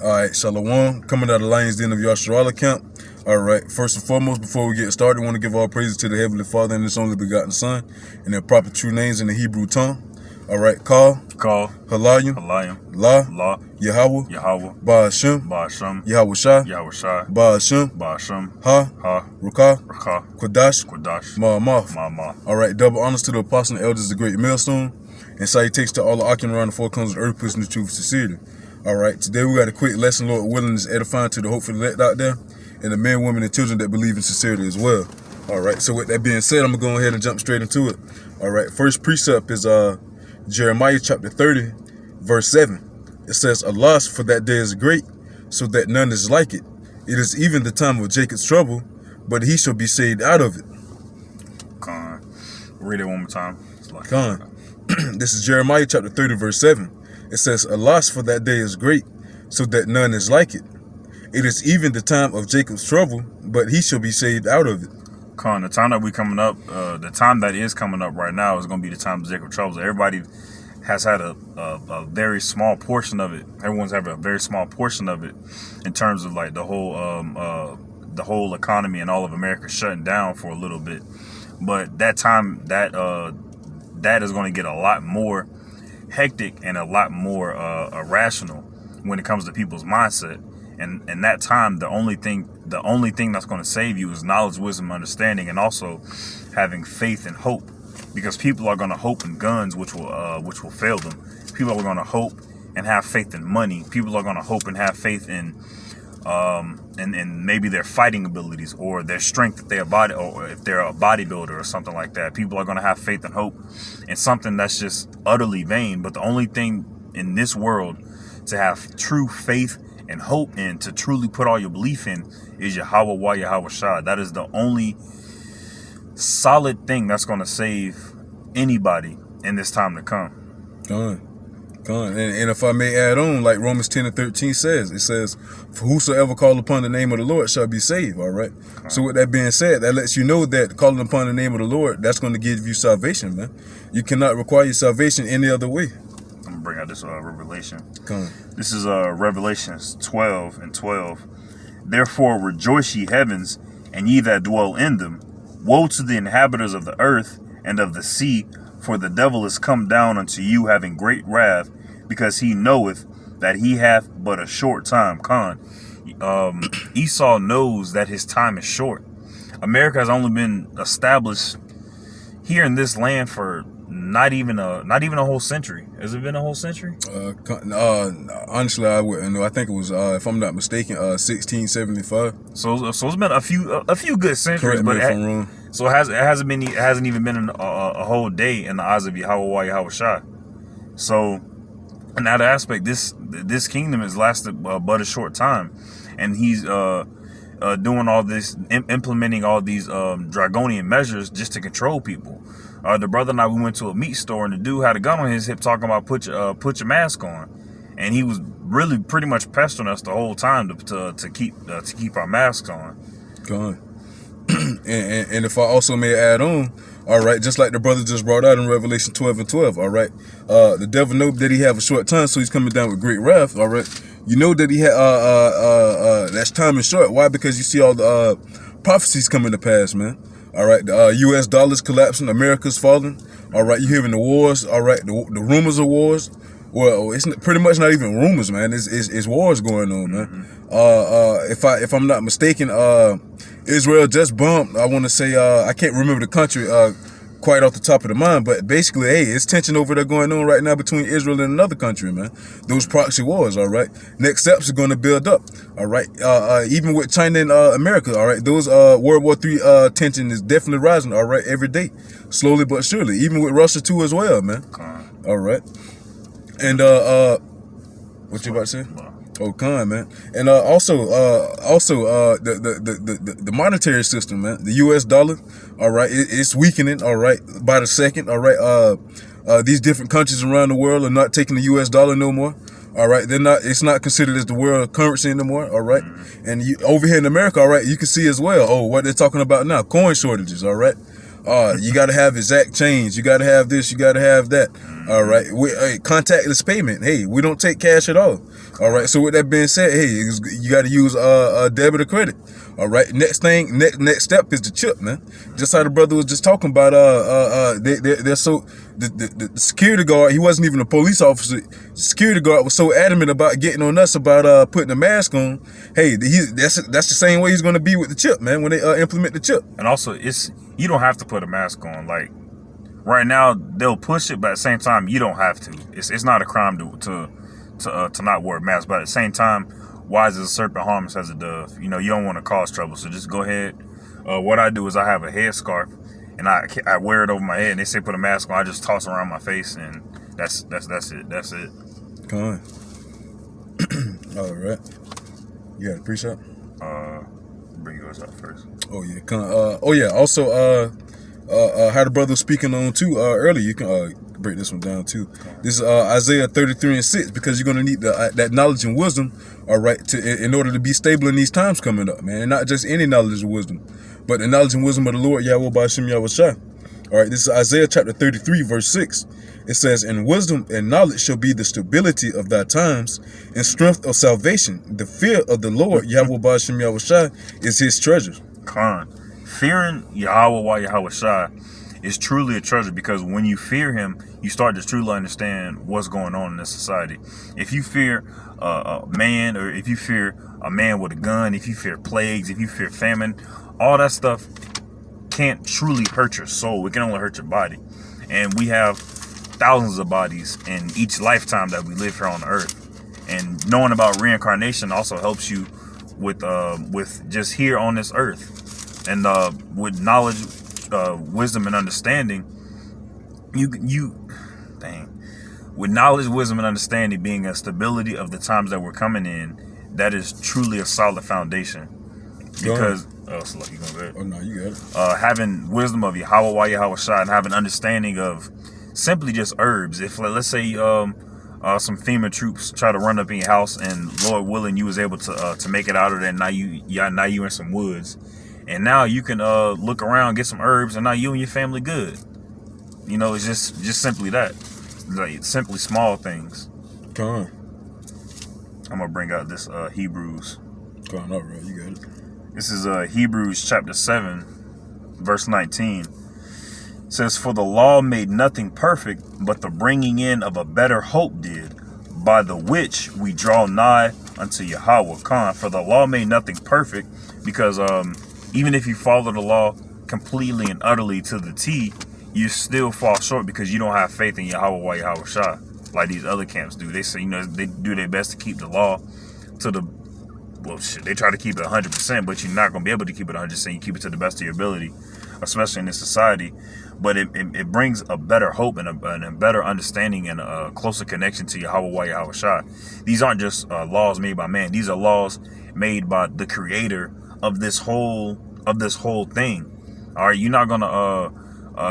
All right, Shalom, coming out of Lions Den of Yasharala camp. All right, first and foremost, before we get started, I want to give all praises to the Heavenly Father and His only begotten Son, and their proper true names in the Hebrew tongue. All right, Kal, Halayim, La, Yahweh, Ba'ashem, Yahweh Shai, Ba'ashem, Ha, Rukah, Kodash, Ma'amaf. All right, double honors to the apostles and elders, the great millstone, and salutations to all the occupied around the four corners of the earth, pushing the truth with sincerity. All right, today we got a quick lesson, Lord willing, is edifying to the hopefully elect out there, and the men, women, and children that believe in sincerity as well. All right, so with that being said, I'm going to go ahead and jump straight into it. All right, first precept is Jeremiah chapter 30, verse 7. It says, "Alas, for that day is great, so that none is like it. It is even the time of Jacob's trouble, but he shall be saved out of it." Con. Read it one more time. Con. This is Jeremiah chapter 30, verse 7. It says, "Alas, for that day is great, so that none is like it. It is even the time of Jacob's trouble, but he shall be saved out of it." Con, the time that we coming up, the time that is coming up right now is going to be the time of Jacob's trouble. Everybody has had a very small portion of it. Everyone's having a very small portion of it in terms of like the whole economy and all of America shutting down for a little bit. But that time, that is going to get a lot more hectic and a lot more irrational when it comes to people's mindset. And that time, the only thing that's going to save you is knowledge, wisdom, understanding, and also having faith and hope. Because people are going to hope in guns, which will fail them. People are going to hope and have faith in money. People are going to hope and have faith in maybe their fighting abilities or their strength if they're if they're a bodybuilder or something like that. People are going to have faith and hope in something that's just utterly vain. But the only thing in this world to have true faith and hope in, to truly put all your belief in, is Yahweh Shai. That is the only solid thing that's going to save anybody in this time to come. And if I may add on, like Romans 10 and 13 says, it says, "For whosoever call upon the name of the Lord shall be saved." All right. So with that being said, that lets you know that calling upon the name of the Lord, that's going to give you salvation, man. You cannot require your salvation any other way. I'm going to bring out this Revelation. This is Revelation 12 and 12. "Therefore rejoice, ye heavens, and ye that dwell in them. Woe to the inhabitants of the earth and of the sea, for the devil is come down unto you, having great wrath, because he knoweth that he hath but a short time." Con. Esau knows that his time is short. America has only been established here in this land for not even a whole century. Has it been a whole century? Honestly, I wouldn't know. I think it was, if I'm not mistaken, 1675. So it's been a few good centuries. Correct me if I'm wrong. So it hasn't even been a whole day in the eyes of Yahweh Shai. So in that aspect, this kingdom has lasted but a short time, and he's doing all this, implementing all these draconian measures just to control people. The brother and I, we went to a meat store, and the dude had a gun on his hip talking about put your mask on, and he was really pretty much pestering us the whole time to keep our masks on. Gone. And if I also may add on, all right, just like the brother just brought out in Revelation 12 and 12, all right, the devil knows that he have a short time, so he's coming down with great wrath, all right. You know that he had that's time is short. Why? Because you see all the prophecies coming to pass, man. All right, the U.S. dollar's collapsing, America's falling. All right, you hearing the wars. All right, the rumors of wars. Well, it's pretty much not even rumors, man. It's wars going on, man. If I'm not mistaken, Israel just bombed. I want to say I can't remember the country quite off the top of the mind, but basically, hey, it's tension over there going on right now between Israel and another country, man. Those proxy wars, all right. Next steps are going to build up, all right. Even with China and America, all right. Those World War III tension is definitely rising, all right, every day, slowly but surely. Even with Russia too, as well, man. All right. And what you about to say? Oh, Khan, man. And also the monetary system, man. The U.S. dollar, all right, it's weakening, all right, by the second, all right. These different countries around the world are not taking the U.S. dollar no more. All right, it's not considered as the world currency anymore. All right, and over here in America, all right, you can see as well. Oh, what they're talking about now, coin shortages. All right, you got to have exact change. You got to have this. You got to have that. All right, contactless payment. Hey, we don't take cash at all. All right. So with that being said, hey, you got to use debit or credit. All right. Next step is the chip, man. Just how the brother was just talking about. They're so the security guard. He wasn't even a police officer. The security guard was so adamant about getting on us about putting a mask on. Hey, that's the same way he's going to be with the chip, man. When they implement the chip. And also, you don't have to put a mask on. Like right now, they'll push it, but at the same time, you don't have to. It's not a crime to not wear a mask. But at the same time, wise as a serpent, harmless as a dove. You know, you don't want to cause trouble, so just go ahead. What I do is I have a headscarf, and I wear it over my head. And they say put a mask on. I just toss it around my face, and that's it. That's it. Come on. All right. You got a pre-shot? Bring yours up first. Oh yeah. Also, how the brother was speaking on too earlier. You can break this one down too. This is Isaiah 33:6, because you're gonna need that knowledge and wisdom, all right, in order to be stable in these times coming up, man. And not just any knowledge and wisdom, but the knowledge and wisdom of the Lord Yahweh B'Shem Yahweh Shai. All right, this is Isaiah chapter 33, verse 6. It says, "And wisdom and knowledge shall be the stability of thy times, and strength of salvation. The fear of the Lord Yahweh B'Shem Yahweh Shai is his treasure." Khan, fearing Yahweh Yahweh Shai is truly a treasure, because when you fear him, you start to truly understand what's going on in this society. If you fear a man, or if you fear a man with a gun, if you fear plagues, if you fear famine, all that stuff can't truly hurt your soul. It can only hurt your body. And we have thousands of bodies in each lifetime that we live here on earth. And knowing about reincarnation also helps you with just here on this earth. And with knowledge, wisdom, and understanding, with knowledge, wisdom, and understanding being a stability of the times that we're coming in, that is truly a solid foundation. Because so you gonna go ahead? Oh no, you got it. Having wisdom of Yahweh Yahweh Shai, and having understanding of simply just herbs. If let's say some FEMA troops try to run up in your house, and Lord willing, you was able to make it out of there. Now you in some woods, and now you can look around, get some herbs, and now you and your family good. You know, it's just simply that, like simply small things. Come on. I'm gonna bring out this Hebrews. Come on, all right, you got it. This is Hebrews chapter 7, verse 19. It says, "For the law made nothing perfect, but the bringing in of a better hope did, by the which we draw nigh unto Yahweh." Khan, for the law made nothing perfect, because even if you follow the law completely and utterly to the T, you still fall short, because you don't have faith in Yahweh Yahweh Shai, like these other camps do. They say, they do their best to keep the law to the, well, shit, they try to keep it 100%, but you're not going to be able to keep it 100%. You keep it to the best of your ability, especially in this society. But it brings a better hope and a better understanding and a closer connection to Yahweh Yahweh Shai. These aren't just laws made by man. These are laws made by the creator of this whole thing. All right, you're not gonna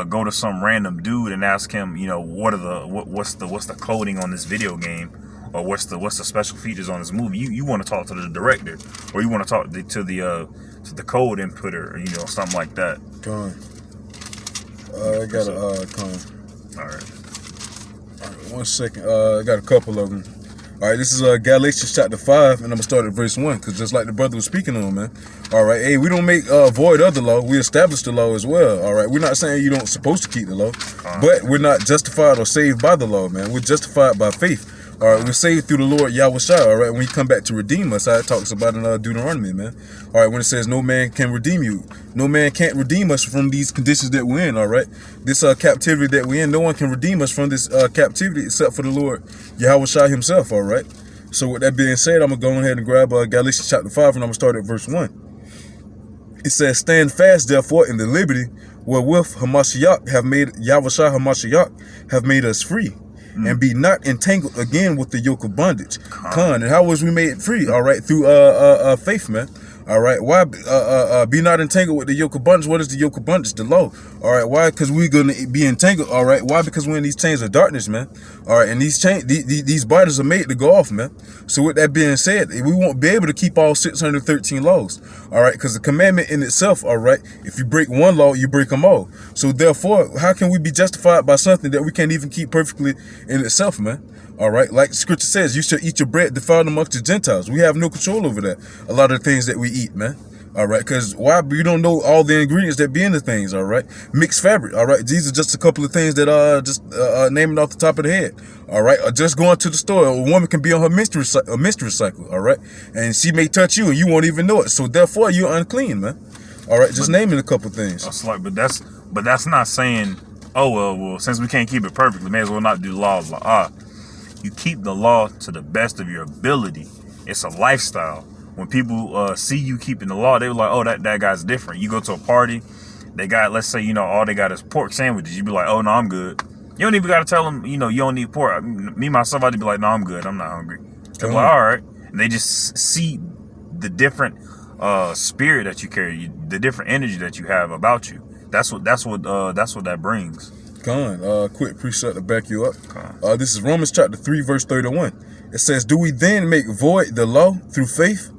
go to some random dude and ask him, what's the coding on this video game, or what's the special features on this movie. You want to talk to the director, or you want to talk to the code inputter, or something like that. Come on. I got a come. All right. 1 second. I got a couple of them. All right, this is Galatians chapter 5, and I'm gonna start at verse 1, because just like the brother was speaking on, man. All right, hey, we don't make void of the law. We establish the law as well. All right, we're not saying you don't supposed to keep the law, but we're not justified or saved by the law, man. We're justified by faith. All right, we're saved through the Lord Yahweh Shai. All right, when he come back to redeem us, how it talks about in Deuteronomy, man. All right, when it says no man can redeem you, no man can't redeem us from these conditions that we're in. All right, this captivity that we're in, no one can redeem us from this captivity except for the Lord Yahweh Shai himself. All right. So with that being said, I'm gonna go ahead and grab Galatians chapter 5, and I'm gonna start at verse 1. It says, "Stand fast, therefore, in the liberty wherewith Hamashiach have made Yahweh Shai Hamashiach have made us free. And be not entangled again with the yoke of bondage." Khan. And how was we made free? All right, through faith, man. All right, why be not entangled with the yoke of bondage? What is the yoke of bondage? The law. All right, why? Because we're gonna be entangled. All right, why? Because we're in these chains of darkness, man. All right, and these these bodies are made to go off, man. So with that being said, we won't be able to keep all 613 laws. All right, because the commandment in itself, all right, if you break one law, you break them all. So therefore, how can we be justified by something that we can't even keep perfectly in itself, man? All right, like the scripture says, you shall eat your bread defiled amongst the Gentiles. We have no control over that. A lot of the things that we eat, man. All right, because why? You don't know all the ingredients that be in the things. All right, mixed fabric. All right, these are just a couple of things that just naming off the top of the head. All right, or just going to the store. A woman can be on her menstrual cycle. All right, and she may touch you and you won't even know it. So therefore, you're unclean, man. All right, just naming a couple things. That's like, but that's not saying, oh well, since we can't keep it perfectly, may as well not do the law. You keep the law to the best of your ability. It's a lifestyle. When people see you keeping the law, they were like, oh, that guy's different. You go to a party, they got, let's say, all they got is pork sandwiches. You be like, oh, no, I'm good. You don't even got to tell them, you don't need pork. Me, myself, I'd be like, no, I'm good. I'm not hungry. They're like, all right. And they just see the different spirit that you carry, the different energy that you have about you. That's what that brings. Quick precept to back you up. This is Romans chapter 3, verse 31. It says, do we then make void the law through faith?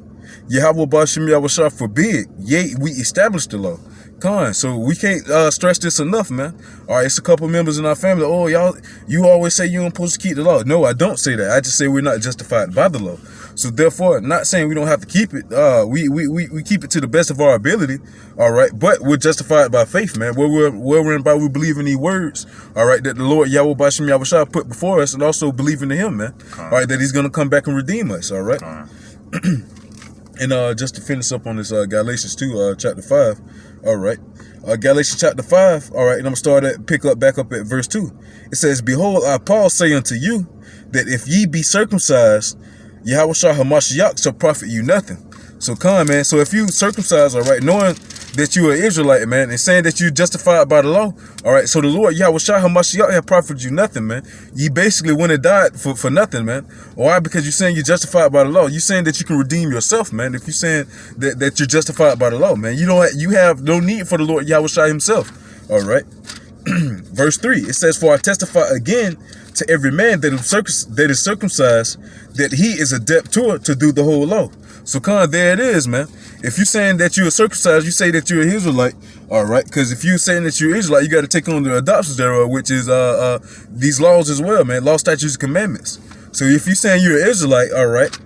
Yahweh Bashim Yahushua forbid, yea, we establish the law. So we can't stress this enough, man. All right, it's a couple members in our family. Oh, you always say you don't supposed to keep the law. No, I don't say that. I just say we're not justified by the law. So therefore, not saying we don't have to keep it. We keep it to the best of our ability. All right, but we're justified by faith, man. Where we're in by we believe in these words. All right, that the Lord Yahweh Bashim Yahushua put before us, and also believing in Him, man. All right, that He's gonna come back and redeem us. All right. And just to finish up on this Galatians 2, chapter 5, all right. Galatians chapter 5, all right, and I'm going to pick up back up at verse 2. It says, behold, I, Paul, say unto you, that if ye be circumcised, Yahweh HaMashiach shall profit you nothing. So man, so if you circumcised, all right, knowing that you are Israelite, man, and saying that you're justified by the law, all right, so the Lord Yahweh HaMashiach have profited you nothing, man. You basically went and died for nothing, man. Why? Because you're saying you're justified by the law. You're saying that you can redeem yourself, man. If you're saying that you're justified by the law, man, you have no need for the Lord Yahweh himself, all right. Verse 3, it says, for I testify again to every man that is circumcised, that he is a debtor to do the whole law. So there it is, man. If you're saying that you're circumcised, you say that you're an Israelite, all right? Because if you're saying that you're Israelite, you got to take on the adoptions thereof, which is these laws as well, man. Law, statutes, and commandments. So if you're saying you're an Israelite, all right,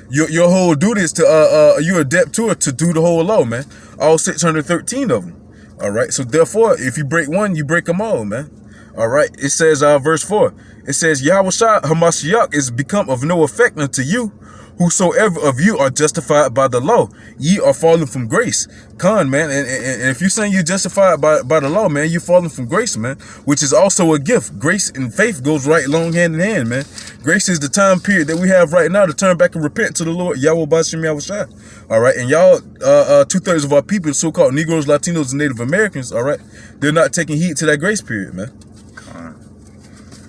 your whole duty is to you're a debtor to do the whole law, man. All 613 of them. All right. So therefore, if you break one, you break them all, man. All right. It says, verse 4. It says, Yahweh HaMashiach is become of no effect unto you. Whosoever of you are justified by the law, ye are fallen from grace. Man, and if you're saying you're justified by the law, man, you're falling from grace, man, which is also a gift. Grace and faith goes right along hand in hand, man. Grace is the time period that we have right now to turn back and repent to the Lord, Yahweh Bashim Yahushua. All right, and y'all, 2/3 of our people, so-called Negroes, Latinos, and Native Americans, all right, they're not taking heed to that grace period, man.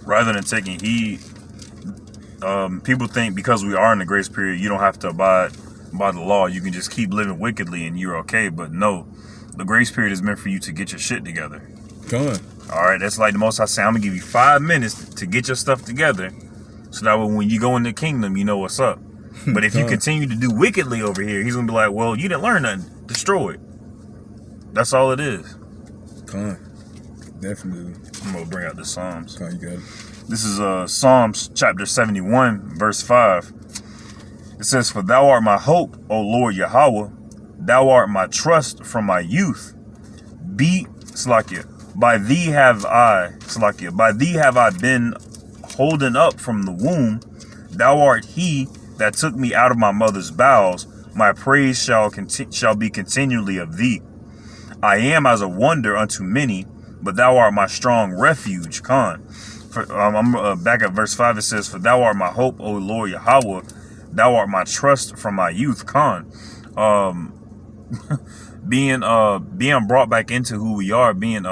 Rather than taking heed, people think because we are in the grace period, you don't have to abide by the law. You can just keep living wickedly and you're okay. But no, the grace period is meant for you to get your shit together. All right, that's like the Most High say, I'm gonna give you 5 minutes to get your stuff together, so that when you go in the kingdom, you know what's up. But if you continue to do wickedly over here, He's gonna be like, well, you didn't learn nothing. Destroy it. That's all it is. Definitely. I'm gonna bring out the Psalms. You got it. This is Psalms chapter 71, verse 5. It says, for thou art my hope, O Lord Yahweh. Thou art my trust from my youth. By thee have I been holden up from the womb. Thou art he that took me out of my mother's bowels. My praise shall be continually of thee. I am as a wonder unto many, but thou art my strong refuge. I'm back at verse 5. It says, for thou art my hope, O Lord Yahweh. Thou art my trust from my youth. Being brought back into who we are, being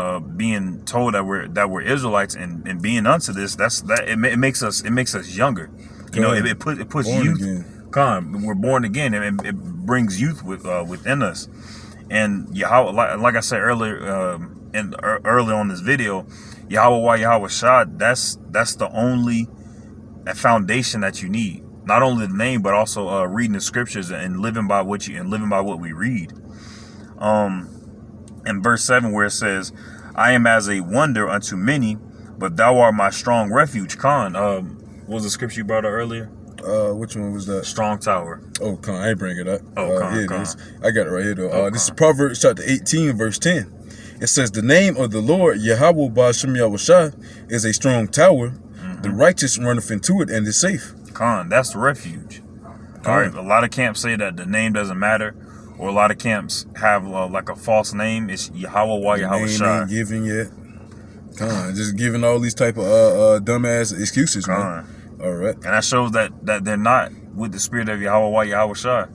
told that we're Israelites and being unto this, it makes us younger. It puts youth. We're born again, and it brings youth within us. And Yahweh, like I said earlier, early on this video, Yahweh Shah, that's the only foundation that you need. Not only the name, but also reading the scriptures and living by what we read. In verse 7, where it says, I am as a wonder unto many, But thou art my strong refuge. Khan, what was the scripture you brought up earlier? Which one was that? Strong tower. Oh, Con, I ain't bring it up. Oh, Con, here it Con. is. I got it right here though. Oh, this is Con. Proverbs chapter 18, verse 10. It says, "The name of the Lord Yahweh Ba'Shem Yahushua is a strong tower. The righteous runneth into it and is safe." Khan, that's the refuge. All right. A lot of camps say that the name doesn't matter, or a lot of camps have like a false name. It's Yahweh Name Yahushua. ain't given yet. Con, just giving all these type of dumbass excuses, man. Khan. All right. And that shows that they're not with the spirit of Yahweh Yahushua.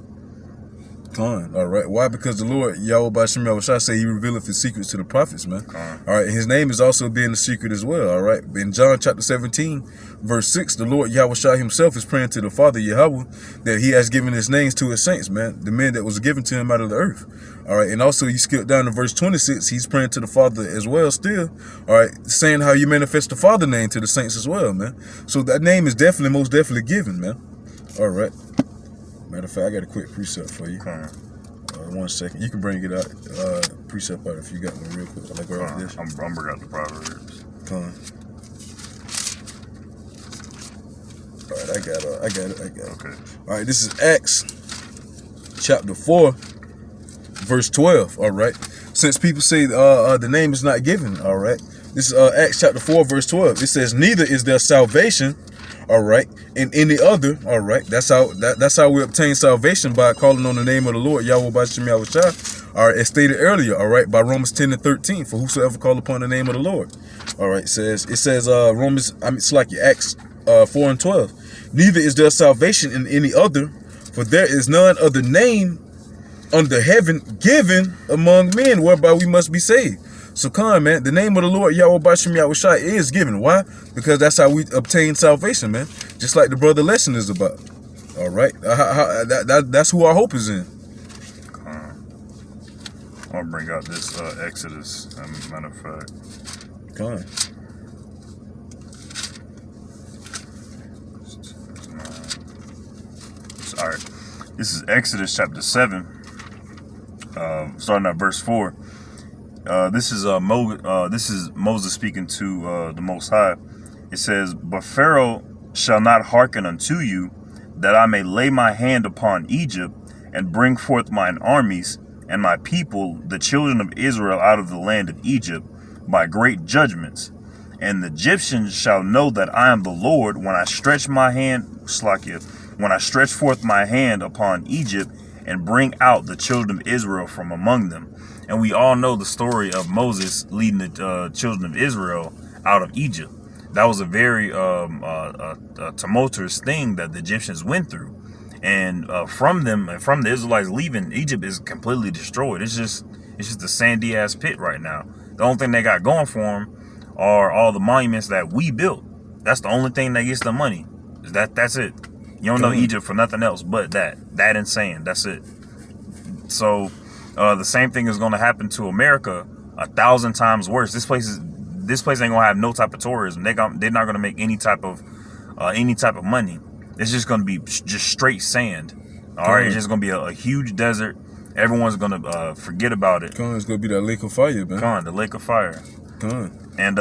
Con. All right. Why? Because the Lord Yahweh Ba'Shem Yahushua say he revealeth his secrets to the prophets, man. Con. All right. His name is also being a secret as well. All right. In John chapter 17, verse 6, the Lord Yahushua himself is praying to the Father Yahweh that he has given his names to his saints, man. The men that was given to him out of the earth. All right. And also you skip down to verse 26, he's praying to the Father as well still. All right. Saying how you manifest the Father name to the saints as well, man. So that name is definitely, most definitely given, man. All right. Matter of fact, I got a quick precept for you. Con. 1 second. You can bring it out, precept out if you got one real quick. Like right this. I'm bringing out the Proverbs. Con. All right, I got it. Okay. All right, this is Acts chapter 4, verse 12. All right. Since people say the name is not given, all right. This is Acts chapter 4, verse 12. It says, "Neither is there salvation, all right, in any other," all right. That's how we obtain salvation, by calling on the name of the Lord Yahweh Ba'Shem Yahushua. All right, as stated earlier, all right, by Romans 10 and 13. "For whosoever call upon the name of the Lord," all right, it says it's like Acts 4 and 12. "Neither is there salvation in any other, for there is none other name under heaven given among men whereby we must be saved." So Con, man, the name of the Lord Yahweh Ba'Shem Yahushua is given. Why? Because that's how we obtain salvation, man. Just like the brother lesson is about. All right, that's who our hope is in. I'll bring out this Exodus. Matter of fact. Con. All right. This is Exodus chapter 7, starting at verse 4. This is Moses speaking to the Most High. It says, "But Pharaoh shall not hearken unto you, that I may lay my hand upon Egypt, and bring forth mine armies and my people, the children of Israel, out of the land of Egypt, by great judgments. And the Egyptians shall know that I am the Lord when I stretch my hand, when I stretch forth my hand upon Egypt, and bring out the children of Israel from among them." And we all know the story of Moses leading the children of Israel out of Egypt. That was a very tumultuous thing that the Egyptians went through. And from the Israelites leaving, Egypt is completely destroyed. It's just a sandy ass pit right now. The only thing they got going for them are all the monuments that we built. That's the only thing that gets the money. That's it. You don't know Egypt for nothing else but that. That insane. That's it. So the same thing is going to happen to America 1,000 times worse. This place ain't gonna have no type of tourism. They're not gonna make any type of money. It's just gonna be just straight sand. All right, it's just gonna be a huge desert. Everyone's gonna forget about it. Con, it's gonna be that lake of fire, man. Con, the lake of fire. Con. And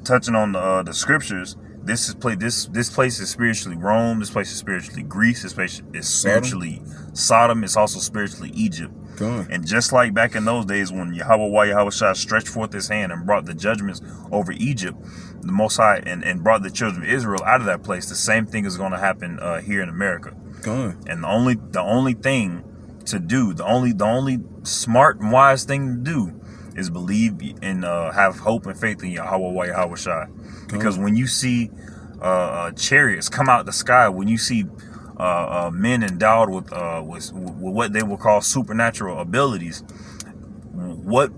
touching on the scriptures, this place is spiritually Rome. This place is spiritually Greece. This place is spiritually Sodom. It's also spiritually Egypt. And just like back in those days when Yahweh stretched forth his hand and brought the judgments over Egypt, the Most High, and brought the children of Israel out of that place, the same thing is going to happen here in America. And the only thing to do, the only smart and wise thing to do is believe and have hope and faith in Yahweh. Because when you see chariots come out the sky, when you see men endowed with what they will call supernatural abilities, what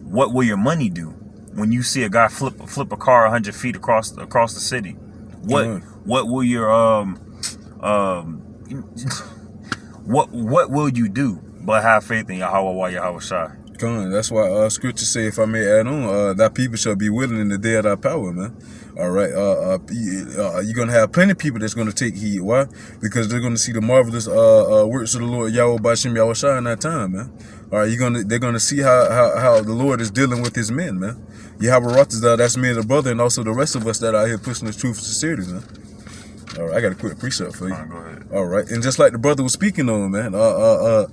will your money do when you see a guy flip a car 100 feet across the city? What will your what will you do but have faith in Yahweh? That's why scripture say, if I may add on, thy people shall be willing in the day of thy power, man. All right, you're gonna have plenty of people that's gonna take heed. Why? Because they're gonna see the marvelous works of the Lord Yahweh Bashim Yahweh Shai in that time, man. All right, they're gonna see how the Lord is dealing with His men, man. Yahweh Ratazah, that's me and the brother, and also the rest of us that are out here pushing this truth and sincerity, man. All right, I got a quick precept for you. All right, go ahead. All right, and just like the brother was speaking on, man, how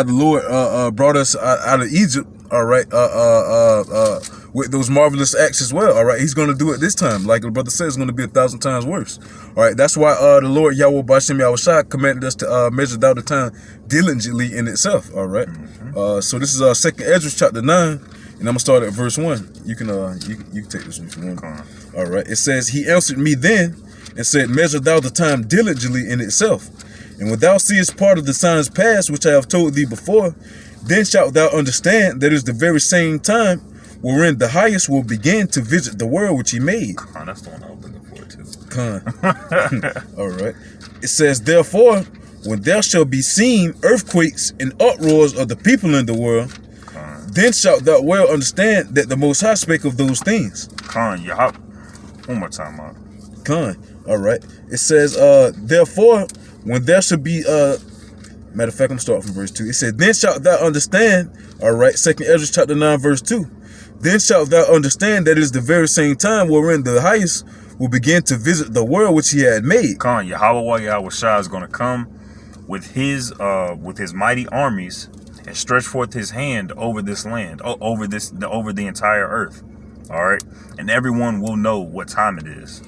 the Lord brought us out of Egypt. All right, with those marvelous acts as well. All right, He's going to do it this time. Like the brother said, it's going to be 1,000 times worse. All right, that's why the Lord Yahweh Bashim Yahweh Shai commanded us to measure out the time diligently in itself. All right, so this is 2nd Ezra chapter 9, and I'm gonna start at verse 1. You can take this one if you want. All right, it says, He answered me then and said, Measure thou the time diligently in itself, and when thou seest part of the signs past which I have told thee before, then shalt thou understand that it is the very same time wherein the highest will begin to visit the world which He made. That's the one I was looking for too. All right. It says, Therefore, when there shall be seen earthquakes and uproars of the people in the world, then shalt thou well understand that the Most High spake of those things. One more time, Mark. All right. It says, Therefore, when there shall be matter of fact, I'm starting from verse 2. It said, Then shalt thou understand, all right, 2nd Ezra chapter 9, verse 2. Then shalt thou understand that it is the very same time wherein the highest will begin to visit the world which He had made. Yahweh Shai is going to come with his mighty armies and stretch forth His hand over this land, over the entire earth. All right, and everyone will know what time it is.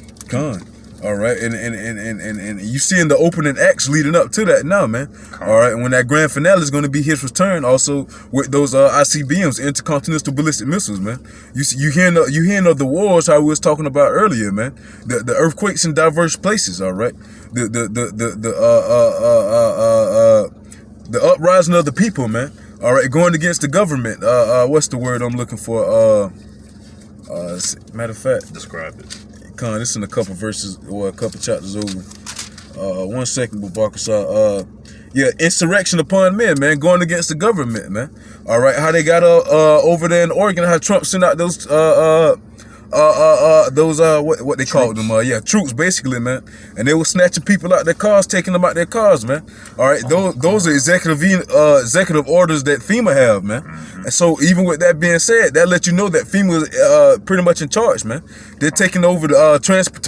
All right, and you seeing the opening acts leading up to that now, man. All right, and when that grand finale is going to be His return, also with those ICBMs, intercontinental ballistic missiles, man. You hearing of the wars how we was talking about earlier, man. The earthquakes in diverse places. All right, the uprising of the people, man. All right, going against the government. What's the word I'm looking for? Matter of fact, describe it. This in a couple verses or a couple chapters over. 1 second, Babakasha. Insurrection upon men, man, going against the government, man. All right, how they got over there in Oregon, how Trump sent out those what they called them, troops basically, man, and they were snatching people out their cars, taking them out their cars, man. All right, those are executive orders that FEMA have, man. And so even with that being said, that lets you know that FEMA is pretty much in charge, man. They're taking over the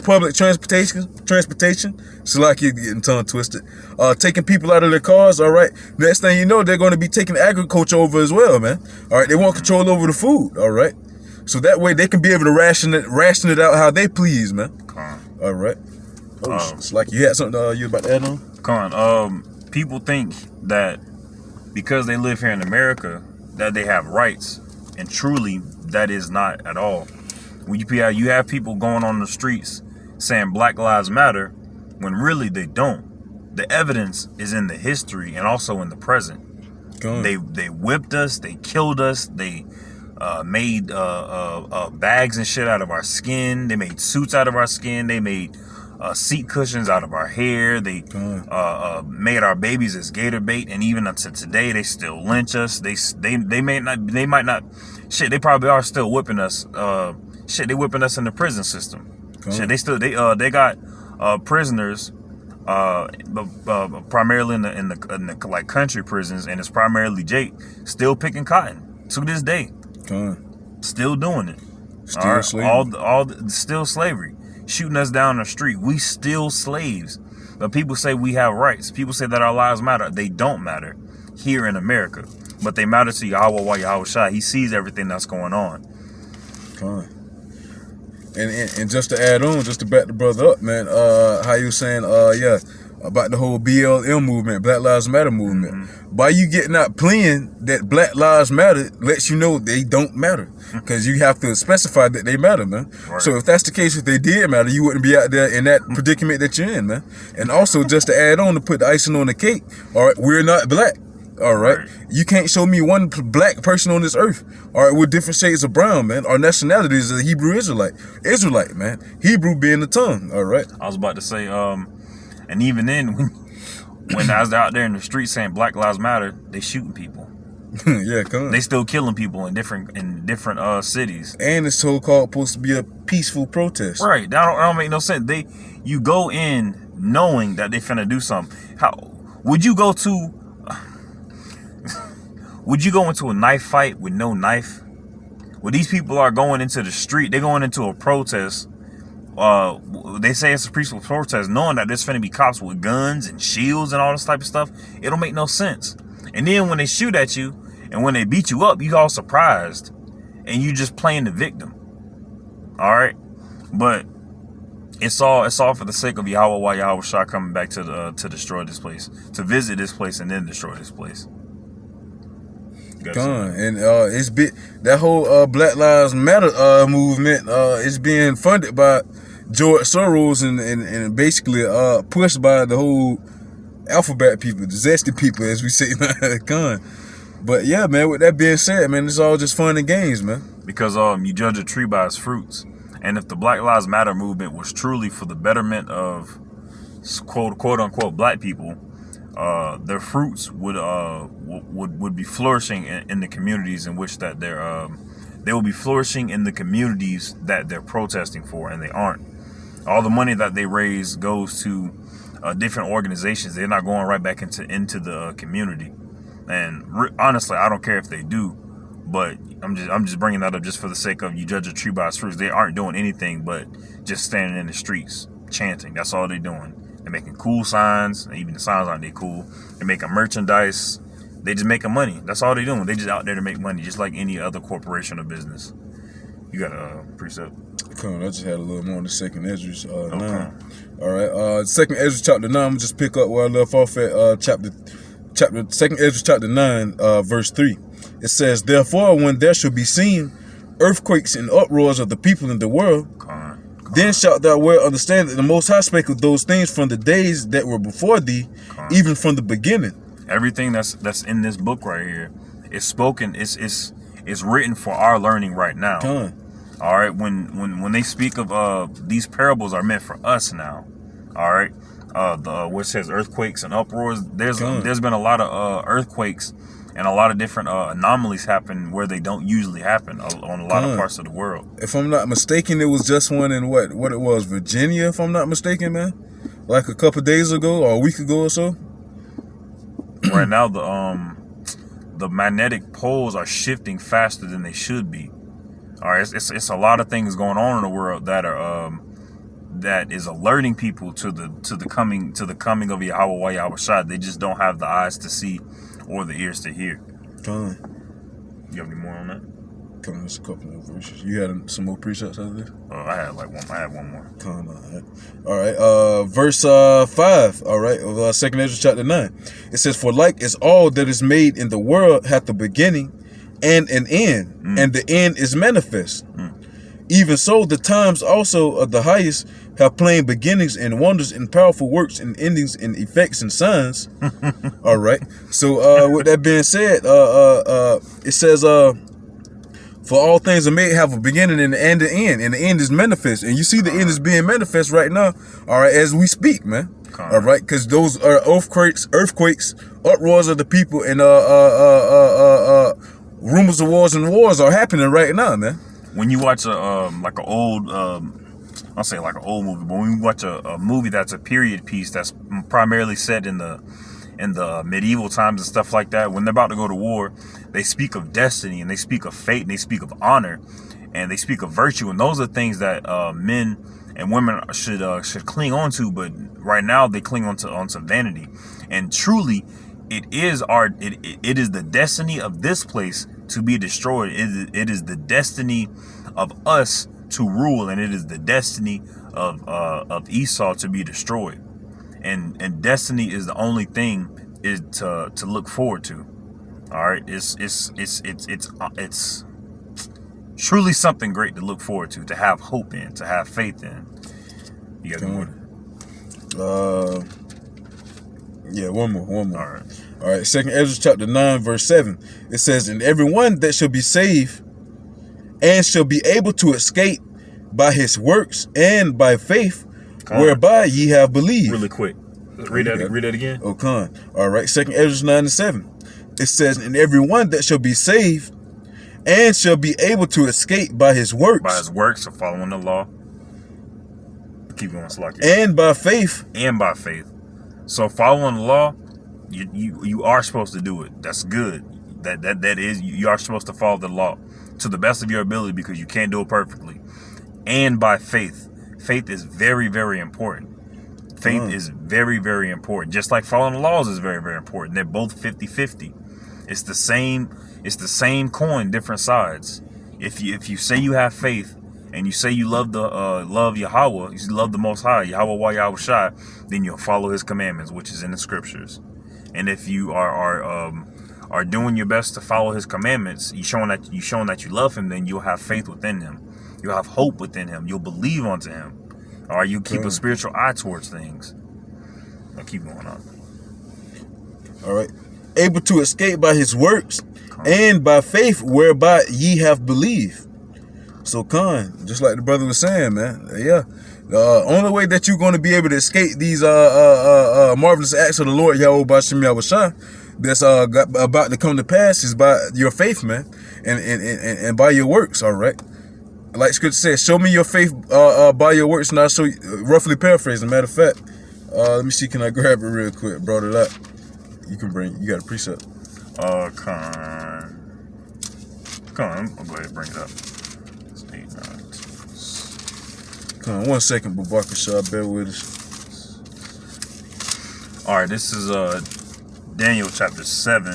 public transportation. So like you're getting tongue twisted, taking people out of their cars. All right, next thing you know, they're going to be taking agriculture over as well, man. All right, they want control over the food. All right. So that way they can be able to ration it out how they please, man. All right. It's like you had something you about to add on? People think that because they live here in America that they have rights, and truly that is not at all. When you have people going on the streets saying Black Lives Matter, when really they don't. The evidence is in the history and also in the present. They whipped us, they killed us, they made bags and shit out of our skin. They made suits out of our skin. They made seat cushions out of our hair. They made our babies as gator bait, and even until today, they still lynch us. They might not. Shit, they probably are still whipping us. They whipping us in the prison system. Shit, they got prisoners. Primarily in the like country prisons, and it's primarily Jake still picking cotton to this day. Still doing it. Still slavery. Still slavery. Shooting us down the street. We still slaves. But people say we have rights. People say that our lives matter. They don't matter here in America. But they matter to Yahweh Shai. He sees everything that's going on. And just to add on, just to back the brother up, man, how you was saying, about the whole BLM movement, Black Lives Matter movement. By you getting out playing that Black Lives Matter lets you know they don't matter, because you have to specify that they matter, man. Right. So if that's the case, if they did matter, you wouldn't be out there in that predicament that you're in, man. And also, just to add on, to put the icing on the cake, all right, we're not black. All right. You can't show me one black person on this earth, all right, with different shades of brown, man. Our nationality is a Hebrew Israelite, man. Hebrew being the tongue, all right. I was about to say, and even then, when I was out there in the street saying Black Lives Matter, they shooting people. Yeah, come on. They still killing people in different cities. And it's so-called supposed to be a peaceful protest. Right. That don't make no sense. You go in knowing that they finna do something. How would you go to? Would you go into a knife fight with no knife? Well, these people are going into the street. They're going into a protest. They say it's a peaceful protest, knowing that there's finna be cops with guns and shields and all this type of stuff. It don't make no sense. And then when they shoot at you and when they beat you up, you all surprised, and you just playing the victim. All right, but it's all for the sake of Yahweh Shah coming back to destroy this place, to visit this place, and then destroy this place. Gone. And it's that whole Black Lives Matter movement is being funded by George Soros and basically pushed by the whole alphabet people, the zesty people, as we say. Gone. But yeah, man, with that being said, man, it's all just fun and games, man. Because you judge a tree by its fruits. And if the Black Lives Matter movement was truly for the betterment of quote unquote black people, their fruits would be flourishing in the communities in which that they will be flourishing in the communities that they're protesting for, and they aren't. All the money that they raise goes to different organizations. They're not going right back into the community. And honestly, I don't care if they do, but I'm just bringing that up just for the sake of you judge a tree by its fruits. They aren't doing anything but just standing in the streets chanting. That's all they're doing. They're making cool signs. Even the signs aren't they cool. They're making merchandise. They just making money. That's all they're doing. They just out there to make money, just like any other corporation or business. You got a precept? Come on, I just had a little more on the second Ezra 9. All right, second Ezra chapter 9. I'm gonna just pick up where I left off at second Ezra chapter 9, verse 3. It says, "Therefore, when there shall be seen earthquakes and uproars of the people in the world, then shalt thou well understand that the Most High spake of those things from the days that were before thee, even from the beginning." Everything that's in this book right here is spoken. It's written for our learning right now. All right. When they speak of these parables are meant for us now. All right. Where it says earthquakes and uproars, there's been a lot of earthquakes and a lot of different anomalies happen where they don't usually happen on a lot of parts of the world. If I'm not mistaken, it was just one in what it was, Virginia, if I'm not mistaken, man. Like a couple days ago or a week ago or so. Right now, the magnetic poles are shifting faster than they should be. All right, it's a lot of things going on in the world that are that is alerting people to the coming of Yahweh Shah. They just don't have the eyes to see or the ears to hear. You have any more on that? There's a couple more verses. You had some more precepts out there? I had one more. All right. Verse 5. All right. Of second Ezra chapter 9. It says, "For like as all that is made in the world hath a beginning and an end, and the end is manifest. Even so, the times also of the highest have plain beginnings and wonders and powerful works and endings and effects and signs." All right. So with that being said, it says, "For all things are made have a beginning and an end, and the end is manifest." And you see the end is being manifest right now, all right, as we speak, man. All right, because those are earthquakes, uproars of the people, and rumors of wars and wars are happening right now, man. When you watch like an old, I'll say like an old movie, but when you watch a movie that's a period piece that's primarily set in the medieval times and stuff like that, when they're about to go to war, they speak of destiny and they speak of fate and they speak of honor and they speak of virtue, and those are things that men and women should cling on to. But right now they cling on to vanity, and truly it is the destiny of this place to be destroyed. It is the destiny of us to rule, and it is the destiny of Esau to be destroyed. And destiny is the only thing is to look forward to. All right, it's truly something great to look forward to have hope in, to have faith in. You got more? Yeah, one more. All right. Second Ezra chapter 9, verse 7. It says, "And everyone that shall be saved and shall be able to escape by his works and by faith, whereby ye have believed." Really quick. Read that again. All right. Second Ezra 9 and 7. it says, and everyone that shall be saved and shall be able to escape by his works. By his works of following the law. Keep going, Slacky. And by faith. And by faith. So following the law, you are supposed to do it. That's good. That is, you are supposed to follow the law to the best of your ability, because you can't do it perfectly. And by faith. Faith is very, very important. Faith is very, very important. Just like following the laws is very, very important. They're both 50-50. It's the same coin, different sides. If you say you have faith and you say you love love Yahweh, you love the Most High, Yahweh Wa Yahweh Shai, then you'll follow His commandments, which is in the scriptures. And if you are doing your best to follow His commandments, you showing that you love Him, then you'll have faith within Him. You'll have hope within Him. You'll believe unto Him. Or you keep a spiritual eye towards things. I'll keep going on. All right. Able to escape by his works and by faith whereby ye have believed. So, just like the brother was saying, man, yeah. The only way that you're going to be able to escape these marvelous acts of the Lord Yahweh B'Shem Yahweh Shai that's about to come to pass is by your faith, man, and by your works, all right? Like Scripture says, show me your faith by your works, and I'll show you, roughly paraphrasing. Matter of fact, let me see, can I grab it real quick? Brought it up. You got a precept. Come on, I'll go ahead and bring it up. Come on, 1 second, Bubaka Shah, bear with us. All right, this is Daniel chapter 7,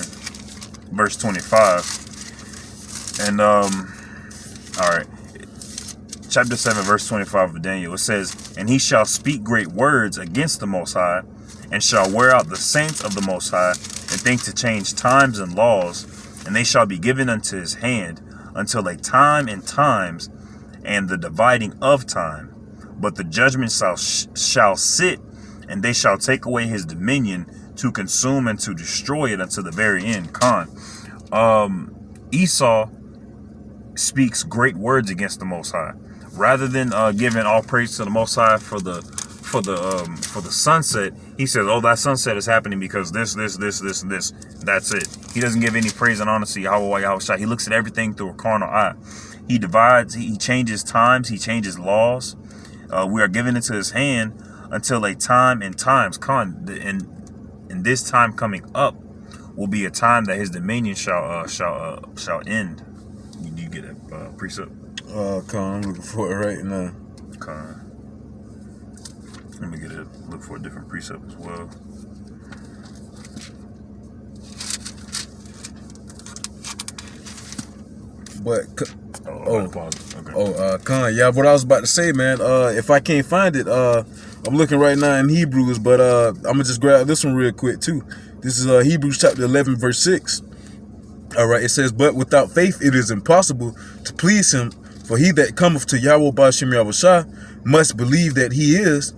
verse 25. And all right. Chapter 7, verse 25 of Daniel, it says, and he shall speak great words against the Most High, and shall wear out the saints of the Most High, and think to change times and laws, and they shall be given unto his hand, until a time and times, and the dividing of time. But the judgment shall sit, and they shall take away his dominion, to consume and to destroy it unto the very end. Esau speaks great words against the Most High. Rather than giving all praise to the Most High for the sunset, he says, "Oh, that sunset is happening because this, and this." That's it. He doesn't give any praise and honor to Yahweh Yahweh Shai. He looks at everything through a carnal eye. He divides. He changes times. He changes laws. We are given into his hand until a time and times. And this time coming up will be a time that his dominion shall end. You get a precept? I'm looking for it right now. Let me look for a different precept as well. But Okay. yeah, what I was about to say, man, if I can't find it, I'm looking right now in Hebrews, but I'm gonna just grab this one real quick too. This is Hebrews chapter 11, verse 6. All right, it says, but without faith it is impossible to please him, for he that cometh to Yahweh B'Shem Yahweh Shai must believe that he is,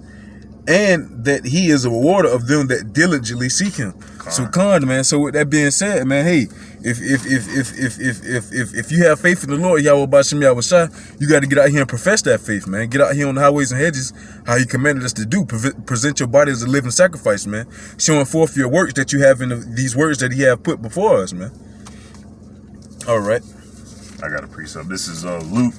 and that he is a rewarder of them that diligently seek him. So, man. So with that being said, man, hey, if you have faith in the Lord Yahweh B'Shem Yahweh Shai, you got to get out here and profess that faith, man. Get out here on the highways and hedges, how He commanded us to do. Present your body as a living sacrifice, man. Showing forth your works that you have in these words that He have put before us, man. All right. I got a precept. This is Luke